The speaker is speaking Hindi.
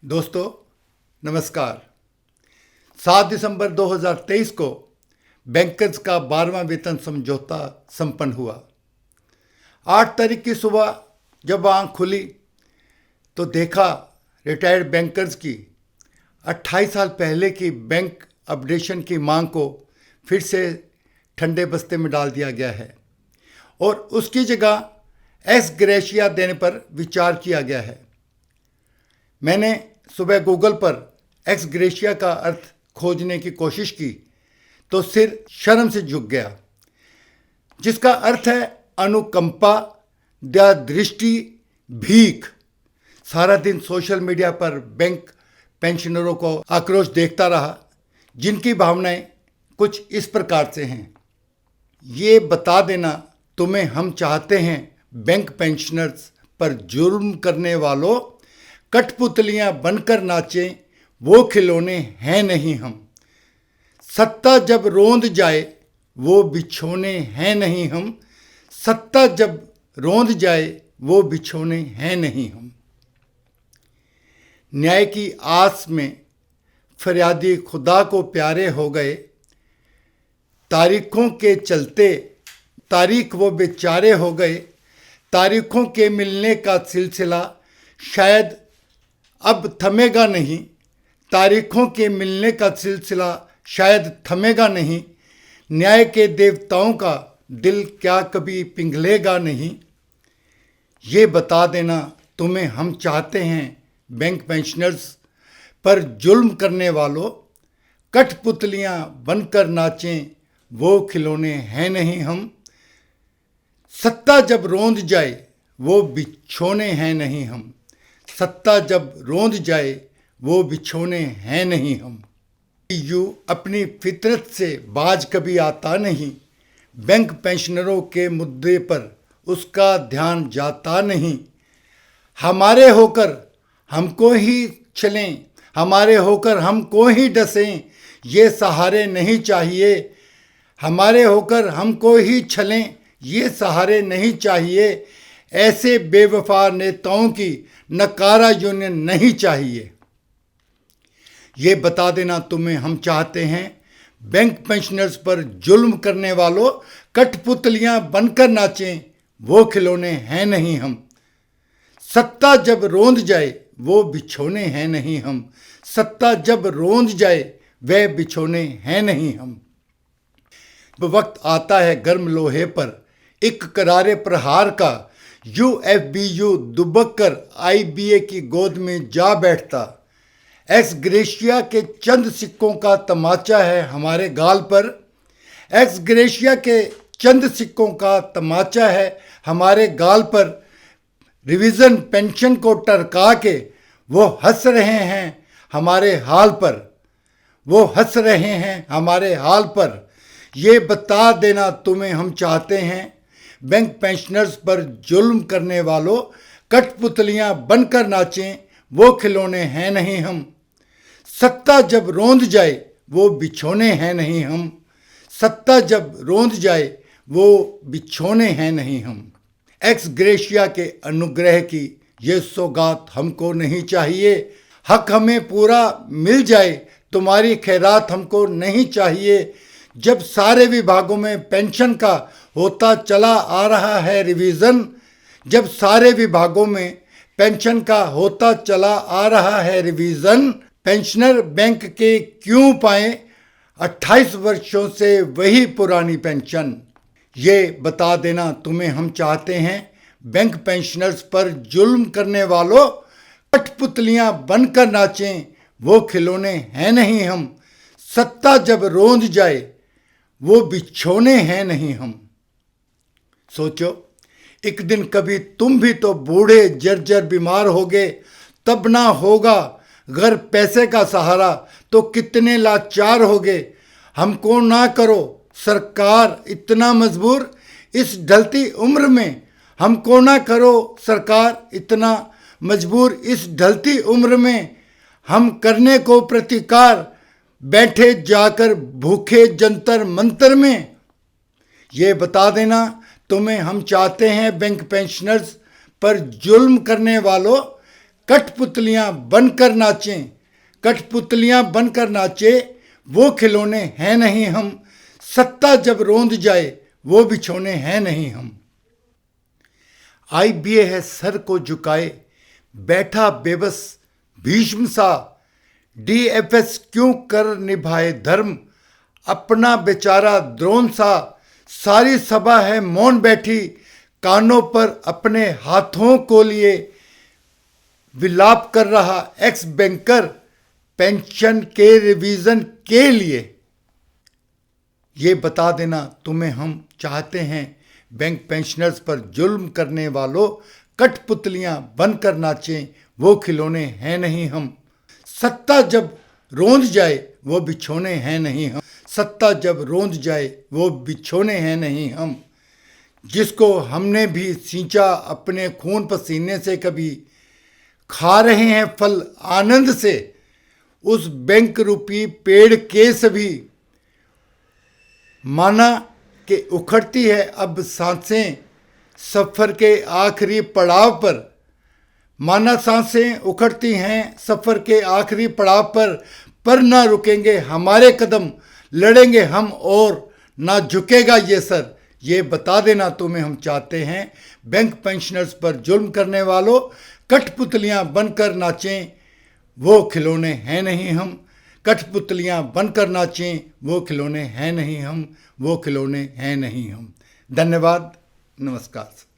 दोस्तों नमस्कार। 7 दिसंबर 2023 को बैंकर्स का 12वां वेतन समझौता संपन्न हुआ। 8 तारीख की सुबह जब आंख खुली तो देखा रिटायर्ड बैंकर्स की 28 साल पहले की बैंक अपडेशन की मांग को फिर से ठंडे बस्ते में डाल दिया गया है और उसकी जगह एक्स ग्रेशिया देने पर विचार किया गया है। मैंने सुबह गूगल पर एक्स ग्रेशिया का अर्थ खोजने की कोशिश की तो सिर शर्म से झुक गया, जिसका अर्थ है अनुकंपा, दया दृष्टि, भीख। सारा दिन सोशल मीडिया पर बैंक पेंशनरों को आक्रोश देखता रहा, जिनकी भावनाएं कुछ इस प्रकार से हैं। ये बता देना तुम्हें हम चाहते हैं, बैंक पेंशनर्स पर जुर्म करने वालों, कठपुतलियां बनकर नाचें, वो खिलौने हैं नहीं हम। सत्ता जब रोंद जाए वो बिछोने हैं नहीं हम। सत्ता जब रोंद जाए वो बिछोने हैं नहीं हम। न्याय की आस में फरियादी खुदा को प्यारे हो गए। तारीखों के चलते तारीख वो बेचारे हो गए। तारीखों के मिलने का सिलसिला शायद अब थमेगा नहीं। तारीखों के मिलने का सिलसिला शायद थमेगा नहीं। न्याय के देवताओं का दिल क्या कभी पिघलेगा नहीं। ये बता देना तुम्हें हम चाहते हैं, बैंक पेंशनर्स पर जुल्म करने वालों, कठपुतलियां बनकर नाचें, वो खिलौने हैं नहीं हम। सत्ता जब रोंद जाए वो बिछोने हैं नहीं हम। सत्ता जब रोंद जाए वो बिछोने हैं नहीं हम। यू अपनी फितरत से बाज कभी आता नहीं। बैंक पेंशनरों के मुद्दे पर उसका ध्यान जाता नहीं। हमारे होकर हमको ही चलें, हमारे होकर हमको ही डसें, ये सहारे नहीं चाहिए। हमारे होकर हमको ही चलें, ये सहारे नहीं चाहिए। ऐसे बेवफा नेताओं की नकारा यूनियन नहीं चाहिए। ये बता देना तुम्हें हम चाहते हैं, बैंक पेंशनर्स पर जुल्म करने वालों, कठपुतलियां बनकर नाचें, वो खिलौने हैं नहीं हम। सत्ता जब रोंद जाए वो बिछोने हैं नहीं हम। सत्ता जब रोंद जाए वह बिछोने हैं नहीं हम। वक्त आता है गर्म लोहे पर एक करारे प्रहार का। यूएफबीयू दुबक कर आईबीए की गोद में जा बैठता। एक्स ग्रेशिया के चंद सिक्कों का तमाचा है हमारे गाल पर। एक्स ग्रेशिया के चंद सिक्कों का तमाचा है हमारे गाल पर। रिवीजन पेंशन को टरका के वो हंस रहे हैं हमारे हाल पर। वो हंस रहे हैं हमारे हाल पर। ये बता देना तुम्हें हम चाहते हैं, बैंक पेंशनर्स पर जुल्म करने वालों, कठपुतलियां बनकर नाचें, वो खिलौने हैं नहीं हम। सत्ता जब रोंद जाए वो बिछोने हैं नहीं हम। सत्ता जब रोंद जाए वो बिछोने हैं नहीं हम। एक्स ग्रेशिया के अनुग्रह की ये सौगात हमको नहीं चाहिए। हक हमें पूरा मिल जाए, तुम्हारी खैरात हमको नहीं चाहिए। जब सारे विभागों में पेंशन का होता चला आ रहा है रिवीजन, जब सारे विभागों में पेंशन का होता चला आ रहा है रिवीजन, पेंशनर बैंक के क्यों पाएं 28 वर्षों से वही पुरानी पेंशन। ये बता देना तुम्हें हम चाहते हैं, बैंक पेंशनर्स पर जुल्म करने वालों, कठपुतलियां बनकर नाचें, वो खिलौने हैं नहीं हम। सत्ता जब रोंद जाए वो बिछोने हैं नहीं हम। सोचो, एक दिन कभी तुम भी तो बूढ़े जर्जर बीमार होगे, तब ना होगा घर पैसे का सहारा, तो कितने लाचार होगे। हमको ना करो सरकार इतना मजबूर इस ढलती उम्र में। हमको ना करो सरकार इतना मजबूर इस ढलती उम्र में। हम करने को प्रतिकार, बैठे जाकर भूखे जंतर मंतर में। ये बता देना तुम्हें हम चाहते हैं, बैंक पेंशनर्स पर जुल्म करने वालों, कठपुतलियां बनकर नाचें, कठपुतलियां बनकर नाचे, वो खिलौने हैं नहीं हम। सत्ता जब रोंद जाए वो बिछौने हैं नहीं हम। आईबीए है सर को झुकाए, बैठा बेबस भीष्म सा। डीएफएस क्यों कर निभाए धर्म, अपना बेचारा द्रोण सा। सारी सभा है मौन बैठी, कानों पर अपने हाथों को लिए। विलाप कर रहा एक्स बैंकर, पेंशन के रिवीजन के लिए। ये बता देना तुम्हें हम चाहते हैं, बैंक पेंशनर्स पर जुल्म करने वालों, कठपुतलियां बनकर नाचें, वो खिलौने हैं नहीं हम। सत्ता जब रोंद जाए वो बिछौने हैं नहीं हम। सत्ता जब रोंद जाए वो बिछौने हैं नहीं हम। जिसको हमने भी सींचा अपने खून पसीने से कभी, खा रहे हैं फल आनंद से उस बैंक रूपी पेड़ के सभी। माना कि उखड़ती है अब सांसें सफ़र के आखिरी पड़ाव पर। माना सांसें उखड़ती हैं सफ़र के आखिरी पड़ाव पर ना रुकेंगे हमारे कदम, लड़ेंगे हम और ना झुकेगा ये सर। ये बता देना तुम्हें हम चाहते हैं, बैंक पेंशनर्स पर जुल्म करने वालों, कठपुतलियां बनकर नाचें, वो खिलौने हैं नहीं हम। कठपुतलियां बनकर नाचें, वो खिलौने हैं नहीं हम, वो खिलौने हैं नहीं हम। धन्यवाद, नमस्कार।